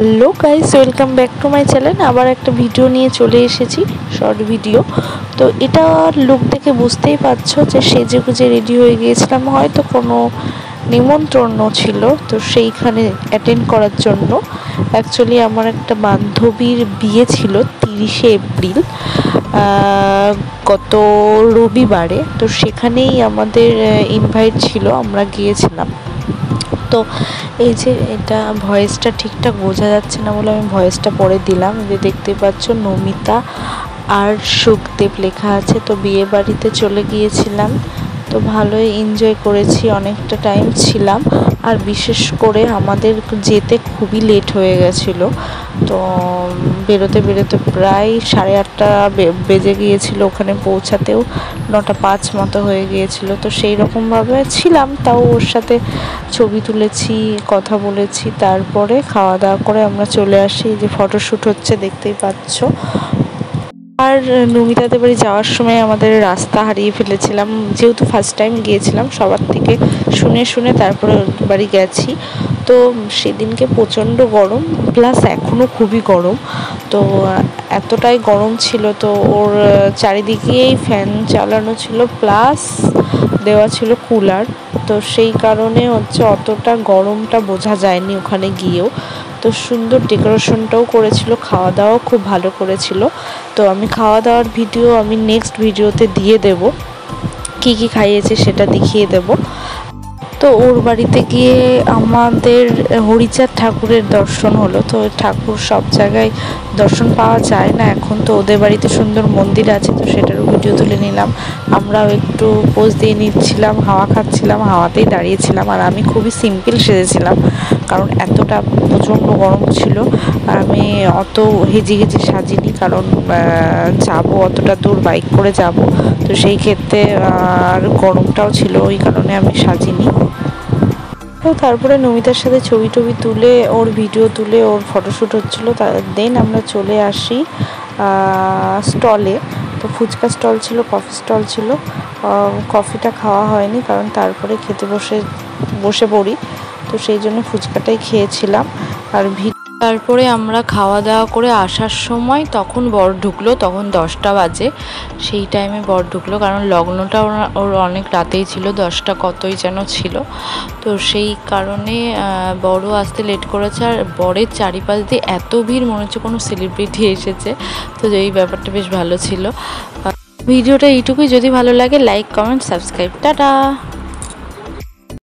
Hello guys, welcome back to my channel. আবার একটা video নিয়ে চলে এসেছি, শর্ট ভিডিও। তো এটা লুক দেখে বুঝতেই পারছো যে সেজে গুজে রেডি হয়ে গিয়েছিলাম, হয়তো কোনো নিমন্ত্রণ ছিল তো সেইখানে অ্যাটেন্ড করার জন্য। অ্যাকচুয়ালি আমার একটা বান্ধবীর বিয়ে ছিল 30শে এপ্রিল, গত রবিবারে। তো সেখানেই আমাদের ইনভাইট ছিল, আমরা গিয়েছিলাম। তো এই যে এটা ভয়েসটা ঠিকঠাক বোঝা যাচ্ছে না বলে আমি ভয়েসটা পরে দিলাম। যে দেখতে পাচ্ছ নমিতা আর সুখদেব লেখা আছে। তো বিয়ে বাড়িতে চলে গিয়েছিলাম, তো ভালোই এনজয় করেছি, অনেকটা টাইম ছিলাম। আর বিশেষ করে আমাদের যেতে খুবই লেট হয়ে গেছিলো। তো বেরোতে বেরোতে প্রায় 8:30 বেজে গিয়েছিলো, ওখানে পৌঁছাতেও 9:05 মতো হয়ে গিয়েছিলো। তো সেই রকমভাবে ছিলাম, তাও ওর সাথে ছবি তুলেছি, কথা বলেছি। তারপরে খাওয়া দাওয়া করে আমরা চলে আসি। যে ফটোশ্যুট হচ্ছে দেখতেই পাচ্ছ। আর নমিতাদের বাড়ি যাওয়ার সময় আমাদের রাস্তা হারিয়ে ফেলেছিলাম, যেহেতু ফার্স্ট টাইম গিয়েছিলাম। সবার থেকে শুনে শুনে তারপরে বাড়ি গেছি। তো সেদিনকে প্রচণ্ড গরম, প্লাস এখনও খুবই গরম। তো এতটাই গরম ছিল, তো ওর চারিদিকেই ফ্যান চালানো ছিল, প্লাস দেওয়া ছিল কুলার। তো সেই কারণে অতটা গরমটা বোঝা যায়নি ওখানে গিয়েও। তো সুন্দর ডেকোরেশনটাও করেছিল, খাওয়া দাওয়াও খুব ভালো করেছিল। তো আমি খাওয়া দাওয়ার ভিডিও আমি নেক্সট ভিডিওতে দিয়ে দেব, কি কি খাইয়েছে সেটা দেখিয়ে দেব। তো ওর বাড়িতে গিয়ে আমাদের হরিচাঁদ ঠাকুরের দর্শন হলো। তো ঠাকুর সব জায়গায় দর্শন পাওয়া যায় না এখন, তো ওদের বাড়িতে সুন্দর মন্দির আছে, তো সেটারও ভিডিও তুলে নিলাম। আমরাও একটু পোজ দিয়ে নিচ্ছিলাম, হাওয়া খাচ্ছিলাম, হাওয়াতেই দাঁড়িয়েছিলাম। আর আমি খুবই সিম্পল সেজেছিলাম, কারণ এতটা প্রচণ্ড গরম ছিল। আর আমি অত হেজি সাজিনি, কারণ যাবো অতটা দূর, বাইক করে যাব। তো সেই ক্ষেত্রে আর গরমটাও ছিল, ওই কারণে আমি সাজিনি। তো তারপরে নমিতার সাথে ছবি টবি তুলে, ওর ভিডিও তুলে, ওর ফটোশ্যুট হচ্ছিলো। দেন আমরা চলে আসি স্টলে। তো ফুচকা স্টল ছিল, কফি স্টল ছিল। কফিটা খাওয়া হয়নি, কারণ তারপরে খেতে বসে পড়ি। তো সেই জন্য ফুচকাটাই খেয়েছিলাম। আর তারপরে আমরা খাওয়া দাওয়া করে আসার সময় তখন বর ঢুকলো, তখন 10টা বাজে। সেই টাইমে বর ঢুকলো, কারণ লগ্নটা ওর অনেক রাতেই ছিল, 10টা কতই যেন ছিল। তো সেই কারণে বরও আসতে লেট করেছে। আর বরের চারিপাশ দিয়ে এত ভিড়, মনে হচ্ছে কোনো সেলিব্রিটি এসেছে। তো এই ব্যাপারটা বেশ ভালো ছিল। ভিডিওটা এইটুকুই। যদি ভালো লাগে লাইক, কমেন্ট, সাবস্ক্রাইব। টাটা।